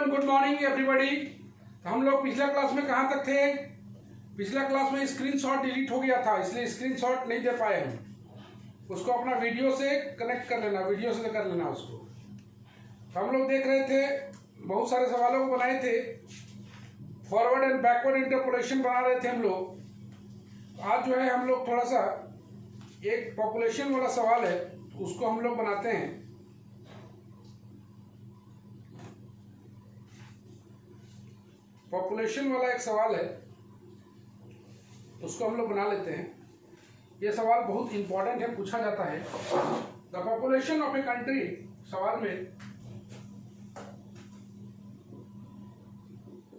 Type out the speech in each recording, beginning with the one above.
Afternoon, good morning everybody. तो हम लोग पिछला क्लास में कहाँ तक थे? पिछला क्लास में स्क्रीनशॉट डिलीट हो गया था, इसलिए स्क्रीनशॉट नहीं दे पाए हम। उसको अपना वीडियो से कनेक्ट कर लेना, वीडियो से कर लेना उसको। तो हम लोग देख रहे थे, बहुत सारे सवालों को बनाए थे, फॉरवर्ड एंड बैकवर्ड इंटरपोलेशन बना रहे थे हम लोग। आज जो है हम लोग थोड़ा सा एक पॉपुलेशन वाला सवाल है, उसको हम लोग बनाते हैं। पॉपुलेशन वाला एक सवाल है, उसको हम लोग बना लेते हैं। ये सवाल बहुत इंपॉर्टेंट है, पूछा जाता है। The population of a country, सवाल में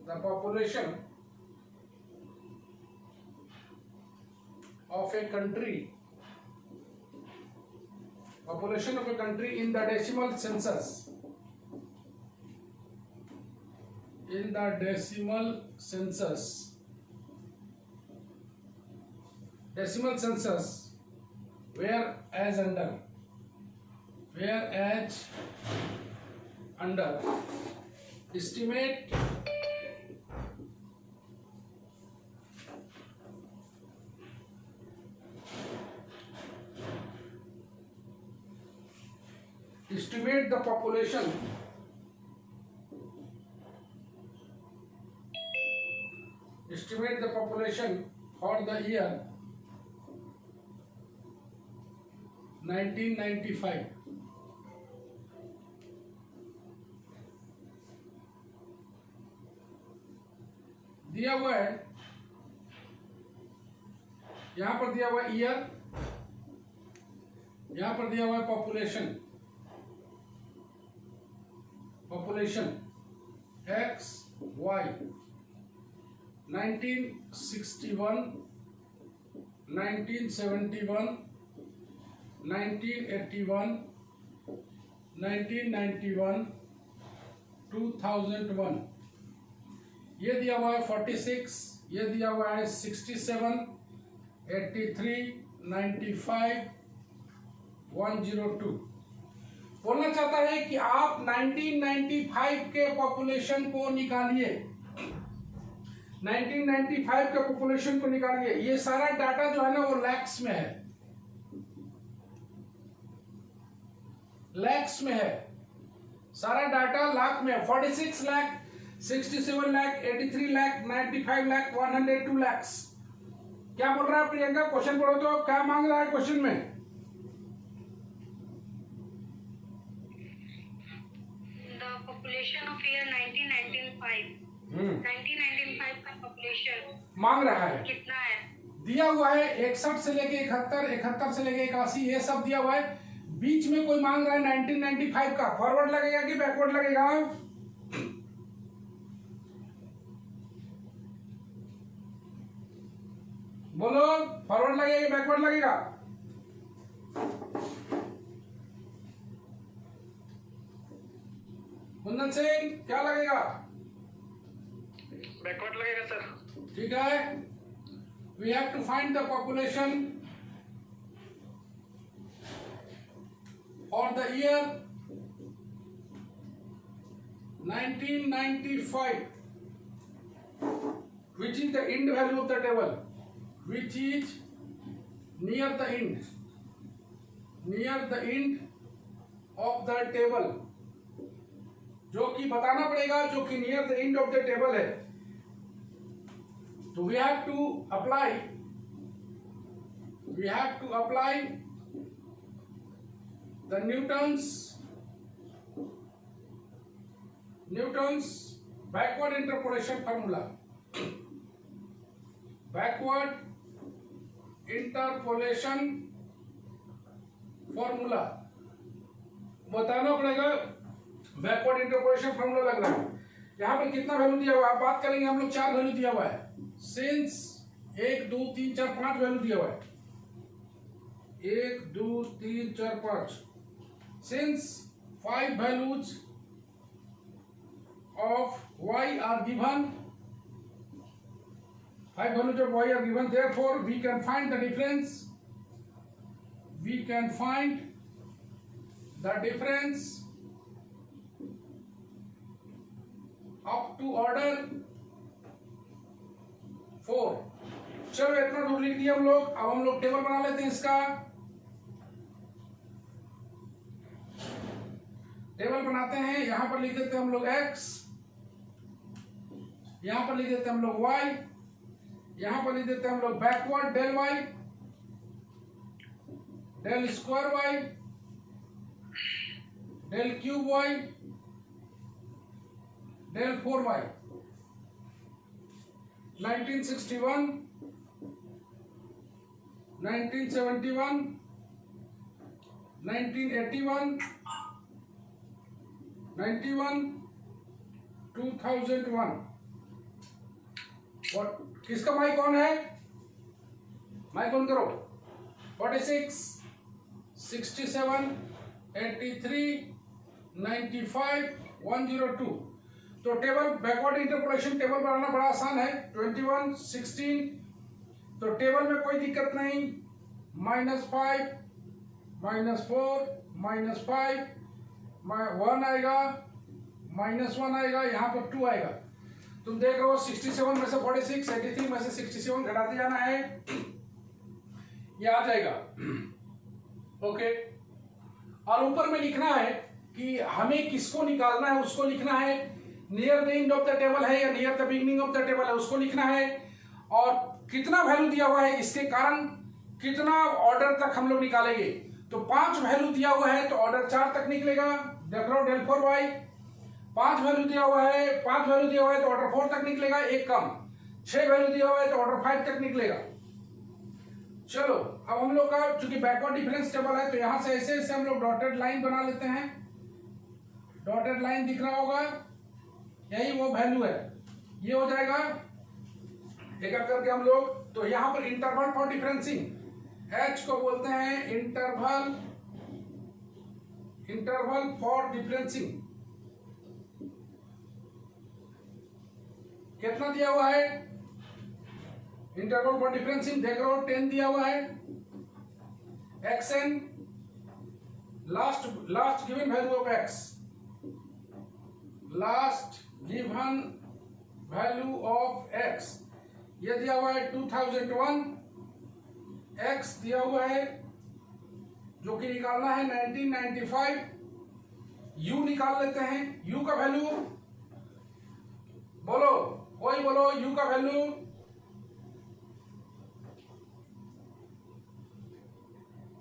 the population of a country, population of a country in the decimal census, in the decimal census, decimal census, whereas under, whereas under, estimate the population for the year 1995। दिया हुआ है, यहां पर दिया हुआ year, यहां पर दिया हुआ है पॉपुलेशन x y 1961, 1971, 1981, 1991, 2001। ये दिया हुआ है 46, ये दिया हुआ है 67, 83, 95, 102। बोलना चाहता है कि आप 1995 के पॉपुलेशन को निकालिए, 1995 के पॉपुलेशन को निकालिए। ये सारा डाटा जो है ना वो लैक्स में है, लैक्स में है, सारा डाटा लाख में है। 46 लाख, 67 लाख, 83 लाख, 95 लाख, 102 लाख। क्या बोल रहा है प्रियंका? क्वेश्चन पढ़ो तो क्या मांग रहा है क्वेश्चन में? पॉपुलेशन ऑफ ईयर 1995, 1995 का पॉपुलेशन मांग रहा है। कितना है? दिया हुआ है 61 से लेके 71, 71 से लेके 81, ये सब दिया हुआ है। बीच में कोई मांग रहा है 1995 का। फॉरवर्ड लगेगा कि बैकवर्ड लगेगा? बोलो, फॉरवर्ड लगेगा कि बैकवर्ड लगेगा? कुंदन सिंह, क्या लगेगा? बैकवर्ड लगेगा सर। ठीक है। We have to find the population for the year 1995, which is the end value of the table, which is near the end, near the end of the table, जो कि बताना पड़ेगा, जो कि near the end of the table है। तो we have to apply the Newton's backward interpolation formula, backward interpolation formula बताना पड़ेगा। बैकवर्ड इंटरपोलेशन फॉर्मूला लग रहा है। यहाँ पे कितना वैल्यू दिया हुआ है आप बात करेंगे। हम लोग 4 वैल्यू दिया हुआ है, सिंस 1 2 3 4 5 वैल्यू दिया हुआ है। 1 2 3 4 5, since 5 values of y are given, 5 values of y are given, therefore we can find the difference, we can find the difference to order 4। चलो इतना दूर लिख दिया हम लोग। अब हम लोग टेबल बना लेते हैं इसका। टेबल बनाते हैं। यहां पर लिख देते हैं हम लोग x, यहां पर लिख देते हैं हम लोग y, यहां पर लिख देते हैं हम लोग backward del y, del square y, del cube y, del 4y। 1961, 1971, 1981, 91, 2001। और किसका माइक ऑन है? माइक ऑन करो। 46, 67, 83, 95, 102। तो टेबल बैकवर्ड इंटरपोलेशन टेबल बनाना बड़ा आसान है। 21, 16, तो टेबल में कोई दिक्कत नहीं। -5, -4, -5, 1 आएगा, -1 आएगा, यहाँ पर 2 आएगा। तुम देख रहे हो 67 में से 46, 83 में से 67 घटाते जाना है, ये आ जाएगा। ओके, और ऊपर में लिखना है कि हमें किसको निकालना है, उसको लिखना है। Near the end of the table है या near the beginning of the table है, उसको लिखना है। और कितना वैल्यू दिया हुआ है, इसके कारण कितना ऑर्डर तक हम लोग निकालेंगे। तो 5 वैल्यू दिया हुआ है तो ऑर्डर 4 तक निकलेगा। देख लो डेल 4y। 5 वैल्यू दिया हुआ है, 5 वैल्यू दिया हुआ है तो ऑर्डर 4 तक निकलेगा, एक कम। 6 वैल्यू दिया हुआ है तो ऑर्डर 5 तक निकलेगा। चलो अब हम लोग का चूंकि बैकवर्ड डिफरेंस टेबल है तो यहां से ऐसे ऐसे हम लोग डॉटेड लाइन बना लेते हैं। डॉटेड लाइन दिख रहा होगा, यही वो वैल्यू है। ये हो जाएगा एक एक करके हम लोग। तो यहां पर इंटरवल फॉर डिफरेंसिंग, H को बोलते हैं इंटरवल, इंटरवल फॉर डिफरेंसिंग। कितना दिया हुआ है इंटरवल फॉर डिफरेंसिंग? देख रहे हो 10 दिया हुआ है। xn, last given value of x, last given value of x, ये दिया हुआ है 2001। x दिया हुआ है जो कि निकालना है 1995। u निकाल लेते हैं। u का वैल्यू बोलो, कोई बोलो u का वैल्यू।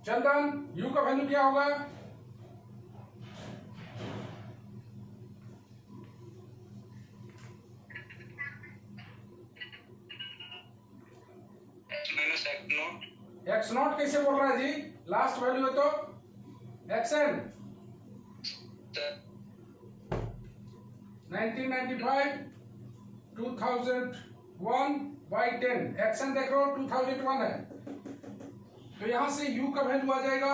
चंदन, u का वैल्यू क्या होगा? x नॉट कैसे बोल रहा है जी? लास्ट वैल्यू है तो xn। 1995, 2001 by 10। xn देख रहे हो 2001 है तो यहां से u का वैल्यू आ जाएगा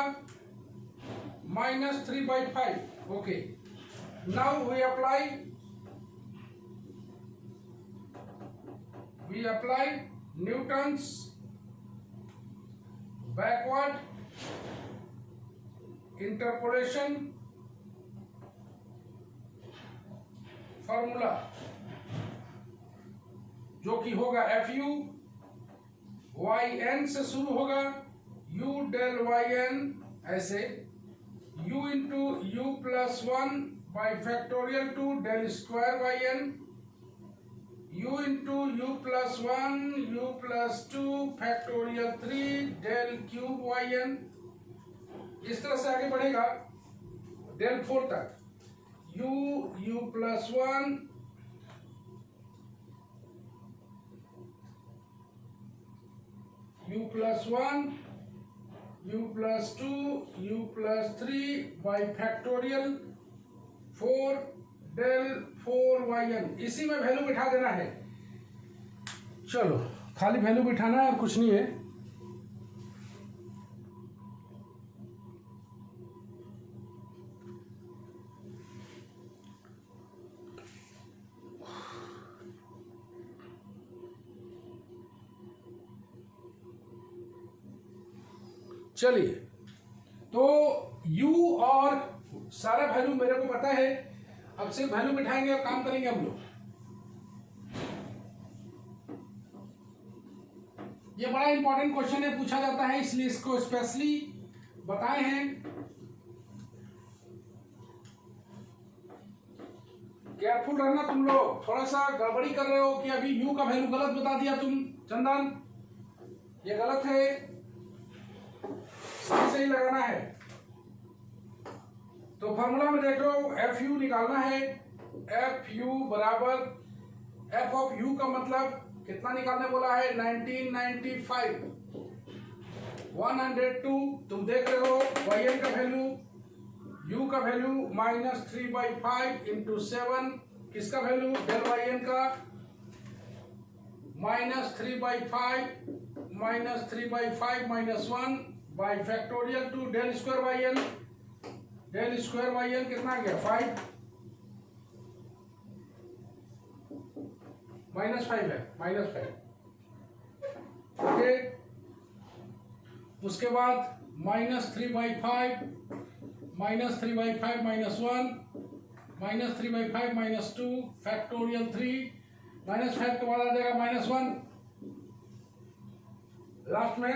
-3/5। Okay, now we apply Newton's backward interpolation formula, जो कि होगा FU YN से शुरू होगा, U डेल YN ऐसे, U into U plus 1 by factorial 2 del square YN, U into U plus 1 U plus 2 factorial 3 del cube YN। इस तरह से आगे बढ़ेगा डेल 4 तक। U plus 1 U plus 1 U plus 2 U plus 3 by factorial 4 del 4YN। इसी में value बिठा देना है। चलो खाली वैल्यू बिठाना है और कुछ नहीं है। चलिए, तो u और सारा वैल्यू मेरे को पता है। अब से वैल्यू बिठाएंगे और काम करेंगे हम लोग। ये बड़ा इंपॉर्टेंट क्वेश्चन है, पूछा जाता है, इसलिए इसको स्पेशली बताए हैं। केयरफुल रहना तुम लोग, थोड़ा सा गड़बड़ी कर रहे हो कि अभी यू का वैल्यू गलत बता दिया तुम चंदन, ये गलत है, सही सही लगाना है। तो फॉर्मूला में देख लो, एफ यू निकालना है, एफ यू बराबर एफ ऑफ यू का मतलब कितना निकालने बोला है, 1995, 102। तुम देख रहे हो वाई एन का वैल्यू, u का वैल्यू -3/5 इंटू 7, किसका वैल्यू, डेल वाई एन का -3/5 -1 by factorial two del square Y N, del square Y N कितना आ गया, 5 -5 है, -5। ओके, उसके बाद -3/5 -3/5 -1 -3/5 -2 फैक्टोरियल 3 -5 के बाद आ जाएगा -1 लास्ट में।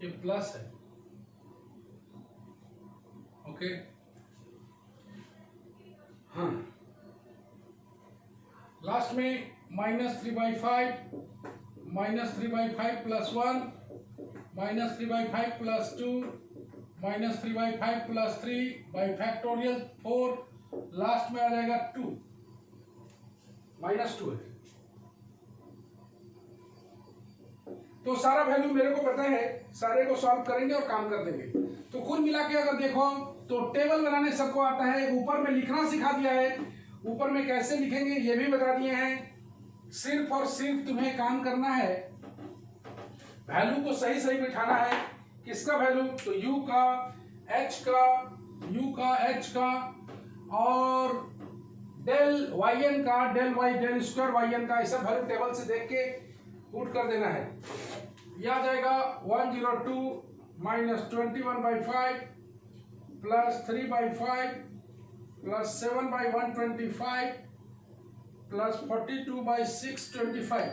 ये प्लस है, ओके। हाँ, लास्ट में -3/5 -3/5 +1 -3/5 +2 -3/5 +3 बाई फैक्टोरियल 4, लास्ट में आ जाएगा 2 -2 है। तो सारा वैल्यू मेरे को पता है, सारे को सॉल्व करेंगे और काम कर देंगे। तो कुल मिला के अगर देखो तो टेबल बनाने सबको आता है, ऊपर में लिखना सिखा दिया है, ऊपर में कैसे लिखेंगे ये भी बता दिए हैं। सिर्फ और सिर्फ तुम्हें काम करना है, वैल्यू को सही सही बिठाना है। किसका वैल्यू, तो u का, h का और डेल वाई एन का, डेल स्क्वायर वाई एन का, ऐसा वैल्यू टेबल से देख के पुट कर देना है। यह आ जाएगा 102 -21/5 +3/5 +7/125 +42/625।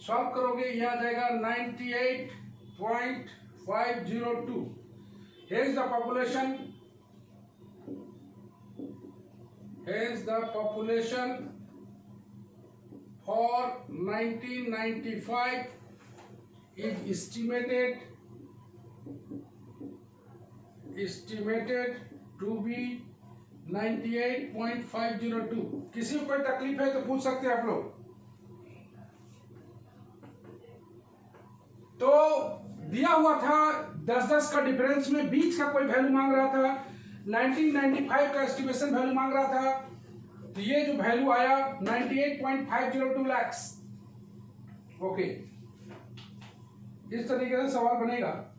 सॉल्व करोगे यह आ जाएगा 98.502। Here is the population. Here is the population for 1995 is estimated to be 98.502। किसी को कोई तकलीफ है तो पूछ सकते हैं आप लोग। तो दिया हुआ था 10-10 का डिफरेंस में बीच का कोई वैल्यू मांग रहा था, 1995 का एस्टिमेशन वैल्यू मांग रहा था। तो ये जो वैल्यू आया 98.502 लाख। ओके, इस तरीके से सवाल बनेगा।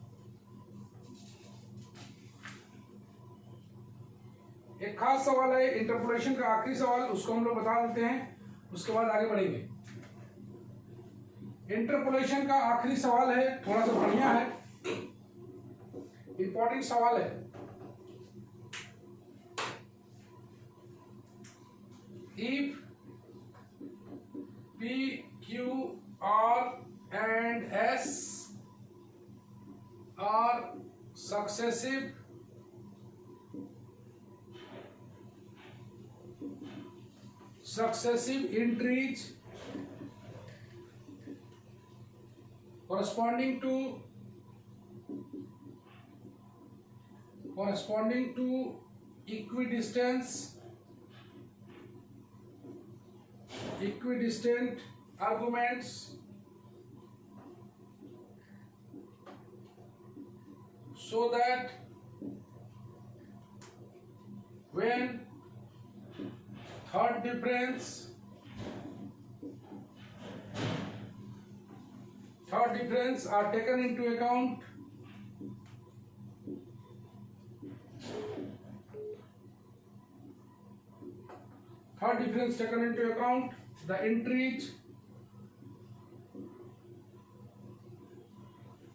एक खास सवाल है इंटरपोलेशन का, आखिरी सवाल, उसको हम लोग बता देते हैं, उसके बाद आगे बढ़ेंगे। इंटरपोलेशन का आखिरी सवाल है, थोड़ा सा बढ़िया है, इंपॉर्टेंट सवाल है। If P, Q, R and S are successive entries corresponding to equidistant arguments, so that when third difference are taken into account,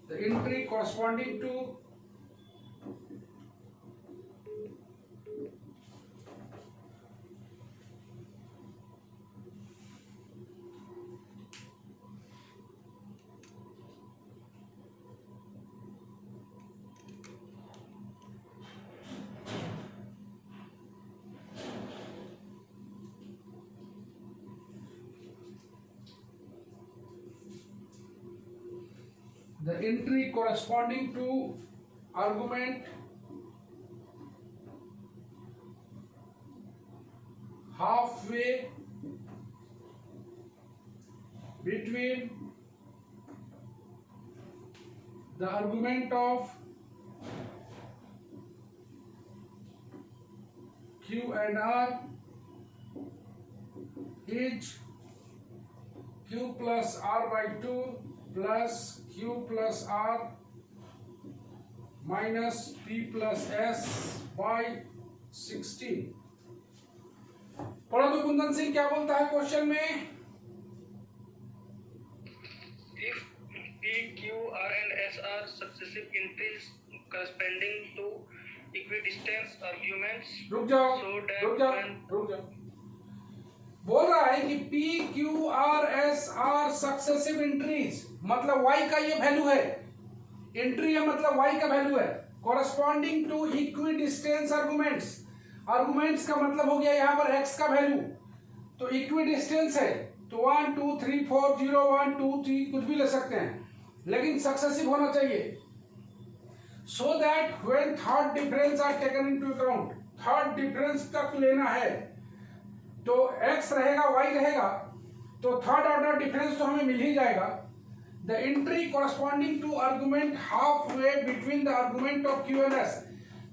the the entry corresponding to the entry corresponding to argument halfway between the argument of Q and R is Q plus R by 2 plus Q plus R minus P plus S by 16। पढ़ो तो कुंदन सिंह क्या बोलता है question में? If P, Q, R and S are successive entries corresponding to equidistant arguments, रुक जाओ so that रुक जाओ when रुक जाओ। बोल रहा है कि P, Q, R, S are successive entries, मतलब Y का ये वैल्यू है, एंट्री है मतलब Y का वैल्यू है, corresponding to equidistant arguments। Arguments का मतलब हो गया यहाँ पर x का वैल्यू, तो इक्विडिस्टेंस है तो 1 2 3 4 0 1 2 3 कुछ भी ले सकते हैं, लेकिन सक्सेसिव होना चाहिए। So that when third difference are taken into account, third difference तक लेना है तो x रहेगा y रहेगा, तो थर्ड ऑर्डर डिफरेंस तो हमें मिल ही जाएगा। The entry corresponding to argument half way between the argument of Q and S,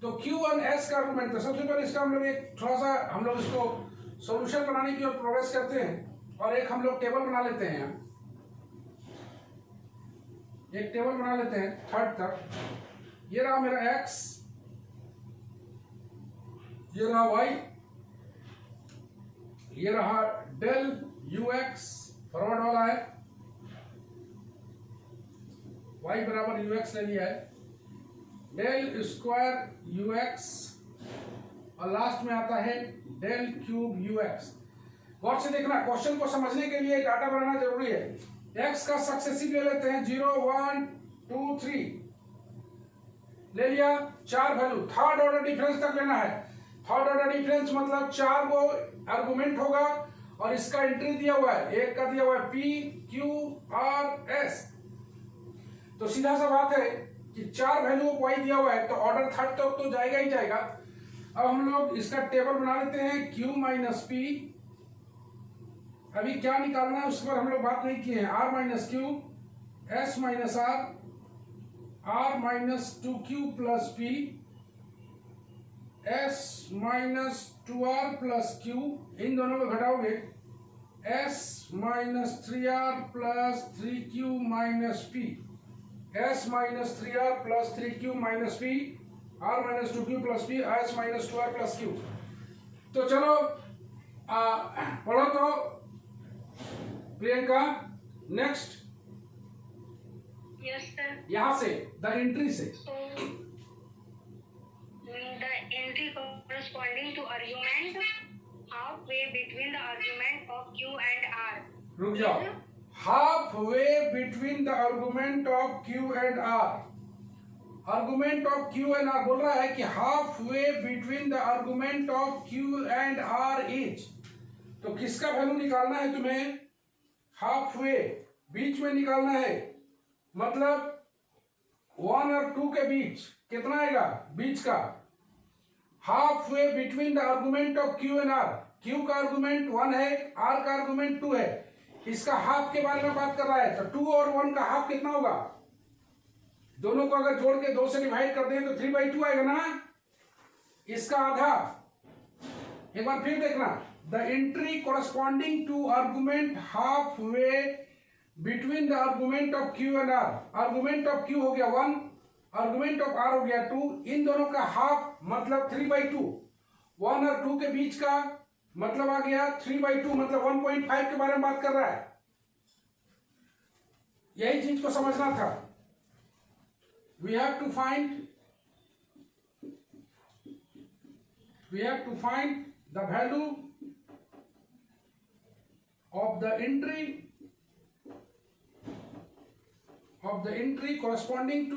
तो Q और S का आर्गुमेंट, तो सबसे पहले इसका हम लोग एक थोड़ा सा हम लोग इसको सॉल्यूशन बनाने की ओर प्रोग्रेस करते हैं और एक हम लोग टेबल बना लेते हैं। यहाँ एक टेबल बना लेते हैं थर्ड तक। ये रहा मेरा x, ये रहा y, ये रहा डेल ux फॉरवर्ड वाला है, y बराबर ux ले लिया है, डेल स्क्वायर ux और लास्ट में आता है डेल क्यूब ux। गौर से देखना, क्वेश्चन को समझने के लिए डाटा बनाना जरूरी है। x का सक्सेसिव ले लेते हैं 0 1 2 3 ले लिया, चार वैल्यू, थर्ड ऑर्डर डिफरेंस तक लेना है। थर्ड ऑर्डर डिफरेंस मतलब चार वो आर्गुमेंट होगा और इसका एंट्री दिया हुआ है, एक का दिया हुआ है P Q R S, तो सीधा सा बात है कि चार वैल्यू को y दिया हुआ है तो ऑर्डर थर्ड तक तो जाएगा ही जाएगा। अब हम लोग इसका टेबल बना लेते हैं Q माइनस P, अभी क्या निकालना है उस पर हम लोग बात नहीं किए हैं, R minus Q, S minus R minus 2Q plus P, S minus 2R plus Q, इन दोनों को घटाओगे S minus 3R plus 3Q minus P, S minus 3R plus 3Q minus P, R minus 2Q plus P, S minus 2R plus Q। तो चलो पढ़ो तो Priyanka, next. Yes, sir. यहां से the entry से, So, the entry corresponding to argument halfway between the argument of Q and R. रुक जाओ, half way between the argument of Q and R, argument of Q and R बोल रहा है कि half way between the argument of Q and R is, तो किसका value निकालना है तुम्हें? हाफ वे, बीच में निकालना है, मतलब 1 और 2 के बीच कितना आएगा बीच का, half way between the argument of Q and R। Q का आर्गुमेंट 1 है, R का आर्गुमेंट 2 है, इसका हाफ के बारे में बात कर रहा है, तो 2 और 1 का हाफ कितना होगा? दोनों को अगर जोड़ के 2 से डिवाइड कर दें तो 3/2 आएगा ना, इसका आधा। एक बार फिर देखना, the entry corresponding to argument half way between the argument of Q and R, argument of Q हो गया 1, आर्गुमेंट ऑफ R हो गया 2, इन दोनों का हाफ मतलब 3/2, 1 और 2 के बीच का मतलब आ गया 3/2, मतलब 1.5 के बारे में बात कर रहा है। यही चीज को समझना था। we have to find the value of the entry corresponding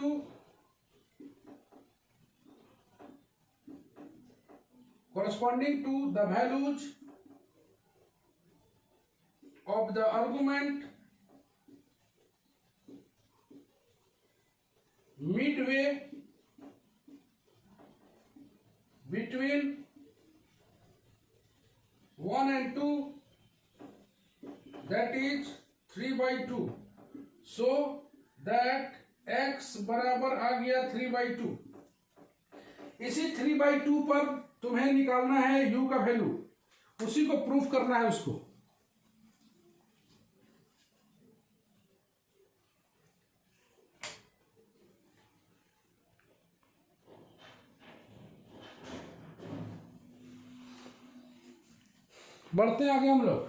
to the values of the argument midway between 1 and 2, that is 3/2, so that x बराबर आ गया 3/2। इसी 3/2 पर तुम्हें निकालना है u का वैल्यू, उसी को प्रूफ करना है उसको। बढ़ते हैं आगे हम लोग।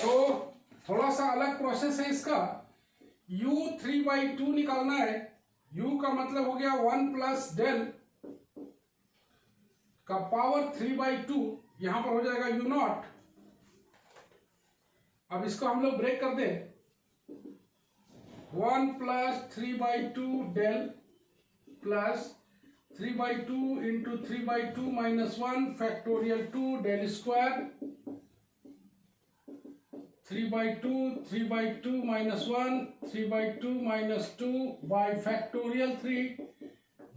तो थोड़ा सा अलग प्रोसेस है इसका। u 3/2 निकालना है। u का मतलब हो गया 1 प्लस डेल का पावर 3/2, यहां पर हो जाएगा u नॉट। अब इसको हम लोग ब्रेक कर दें। 1 plus 3/2 del plus 3/2 into 3/2 minus 1 factorial 2 del square 3/2 minus 1 3/2 minus 2 by factorial 3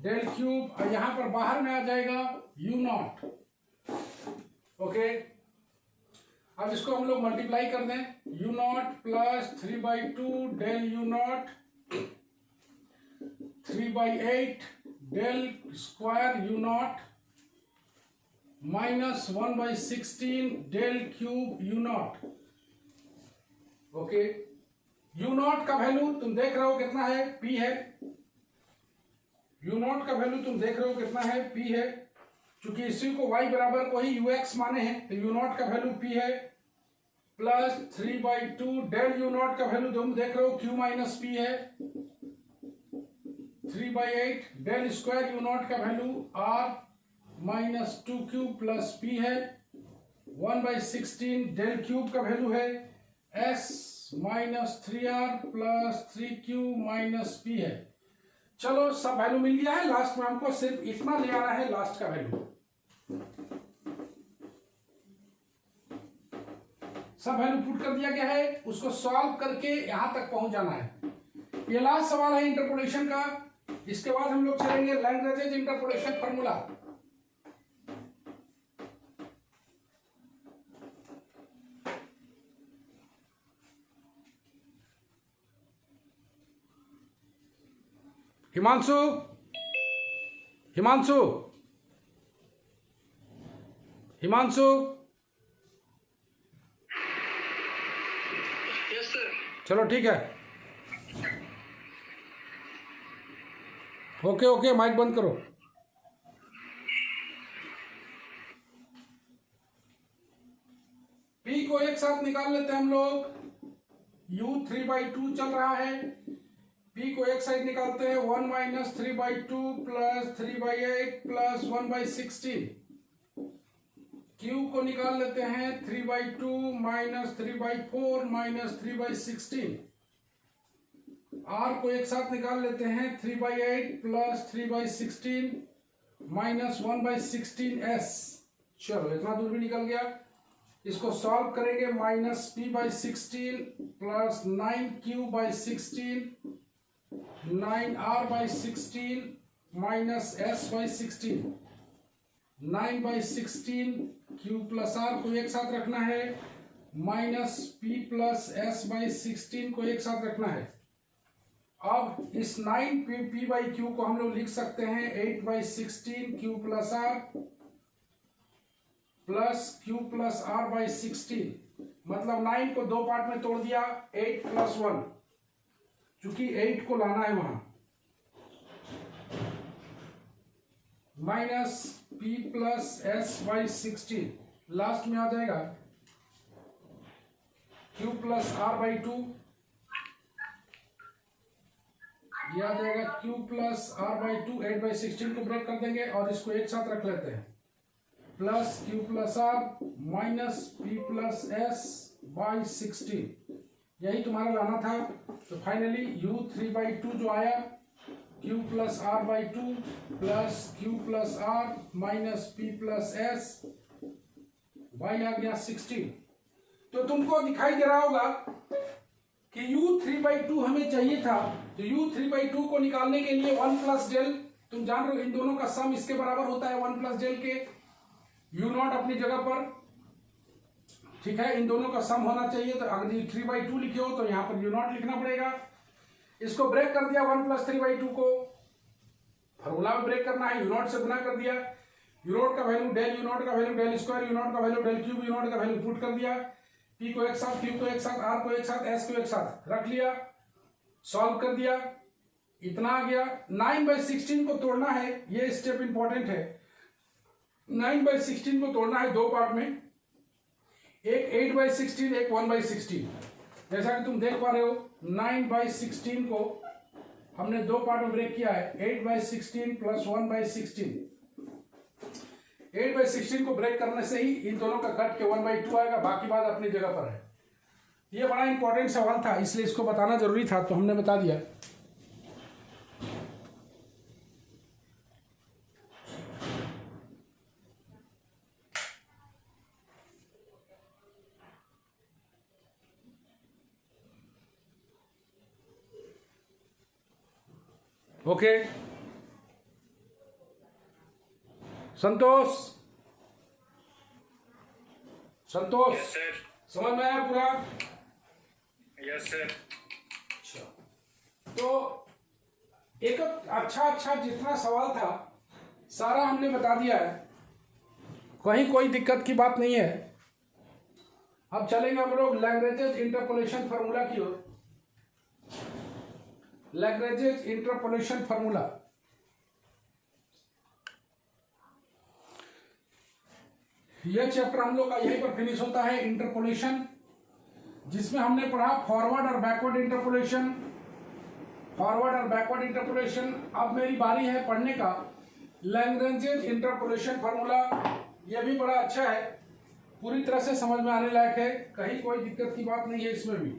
del cube, और यहां पर बाहर में आ जाएगा u नॉट। ओके, अब इसको हम लोग मल्टीप्लाई कर दें। u not plus 3/2 del u not 3/8 del square u not minus 1/16 del cube u not. Okay, u not का वैल्यू तुम देख रहे हो कितना है, p है। u नॉट का वैल्यू तुम देख रहे हो कितना है, p है। चूंकि इसी को y बराबर को ही ux माने हैं, तो u नॉट का वैल्यू p है प्लस 3/2 डेल u नॉट का वैल्यू तुम देख रहे हो q माइनस p है 3/8 डेल स्क्वायर u नॉट का value r minus 2q plus p है 1/16 डेल क्यूब का वैल्यू है s minus 3r plus 3q minus p है। चलो सब वैल्यू मिल गया है। लास्ट में हमको सिर्फ इतना ले आना है, लास्ट का वैल्यू। सब वैल्यू पुट कर दिया गया है, उसको सॉल्व करके यहां तक पहुंच जाना है। ये लास्ट सवाल है इंटरपोलेशन का। इसके बाद हम लोग चलेंगे Lagrange interpolation formula. Himanshu, Himanshu, Himanshu, yes sir. चलो ठीक है। ओके ओके, माइक बंद करो। p को एक साथ निकाल लेते हैं हम लोग। u 3/2 चल रहा है, p को एक साइड निकालते हैं। 1 माइनस 3/2 प्लस 3/8 प्लस 1/16। q को निकाल लेते हैं 3/2 माइनस 3/4 माइनस 3/16। r को एक साथ निकाल लेते हैं 3/8 प्लस 3/16 माइनस 1/16s। चलो इतना दूर भी निकल गया। इसको सॉल्व करेंगे। Minus p/16 plus 9q/16 9r/16 minus s/16 9/16 q plus r को एक साथ रखना है, माइनस p प्लस s/16 को एक साथ रखना है। अब इस 9p/q को हम लोग लिख सकते हैं 8/16 q plus r plus q plus r/16। मतलब 9 को दो पार्ट में तोड़ दिया, 8 प्लस 1, चूंकि 8 को लाना है वहां। Minus P plus S by 16, last में आ जाएगा क्यू प्लस आर बाई 2, ये आ जाएगा क्यू प्लस आर बाई 2, 8/16 को ब्रेक कर देंगे और इसको एक साथ रख लेते हैं, plus Q plus R minus P plus S by 16, यही तुम्हारा लाना था। तो फाइनली u3/2 जो आया q plus R by 2 plus Q plus R minus P plus S by आ गया 16। तो तुमको दिखाई दे रहा होगा कि u3/2 हमें चाहिए था, तो u3/2 को निकालने के लिए 1 प्लस डेल, तुम जान रहे हो इन दोनों का सम इसके बराबर होता है 1 प्लस डेल के, u0 अपनी जगह पर, ठीक है, इन दोनों का सम होना चाहिए। तो अगर 3/2 लिखे हो तो यहाँ पर u0 लिखना पड़ेगा। इसको ब्रेक कर दिया 1 प्लस 3/2 को, फॉर्मूला में ब्रेक करना है, u0 से गुना कर दिया, u0 का वैल्यू डेल, u0 का वैल्यू डेल स्क्वायर, u0 का वैल्यू डेल क्यूब, u0 का वैल्यू पुट कर दिया, p को एक साथ, q को एक साथ, r को एक साथ, s को एक साथ रख लिया, सॉल्व कर दिया, इतना आ गया। 9/16 को तोड़ना है, ये स्टेप इंपॉर्टेंट है। 9/16 को तोड़ना है दो पार्ट में, एक 8/16, एक 1/16। जैसा कि तुम देख पा रहे हो 9/16 को हमने दो पार्ट में ब्रेक किया है, 8/16 प्लस 1/16। 8/16 को ब्रेक करने से ही इन दोनों का कट के 1/2 आएगा, बाकी बात अपनी जगह पर है। ये बड़ा इंपॉर्टेंट सवाल था, इसलिए इसको बताना जरूरी था, तो हमने बता दिया। ओके, संतोष, संतोष, यस सर। समझ में आया पूरा? Yes sir. अच्छा, तो एक अच्छा जितना सवाल था सारा हमने बता दिया है, कहीं कोई दिक्कत की बात नहीं है। अब चलेंगे हम लोग लैग्रेंजेस इंटरपोलेशन फार्मूला की ओर। लैग्रेंजेस इंटरपोलेशन फार्मूला, यह चैप्टर हम लोग का यहीं पर फिनिश होता है, इंटरपोलेशन, जिसमें हमने पढ़ा फॉरवर्ड और बैकवर्ड इंटरपोलेशन, फॉरवर्ड और बैकवर्ड इंटरपोलेशन। अब मेरी बारी है पढ़ने का लैग्रेंजेस इंटरपोलेशन फार्मूला। यह भी बड़ा अच्छा है, पूरी तरह से समझ में आने लायक है, कहीं कोई दिक्कत की बात नहीं है इसमें भी।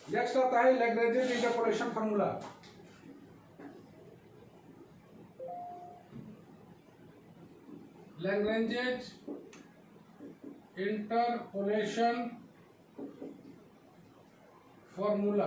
नेक्स्ट आता है Lagrange's interpolation formula. Lagrange's interpolation formula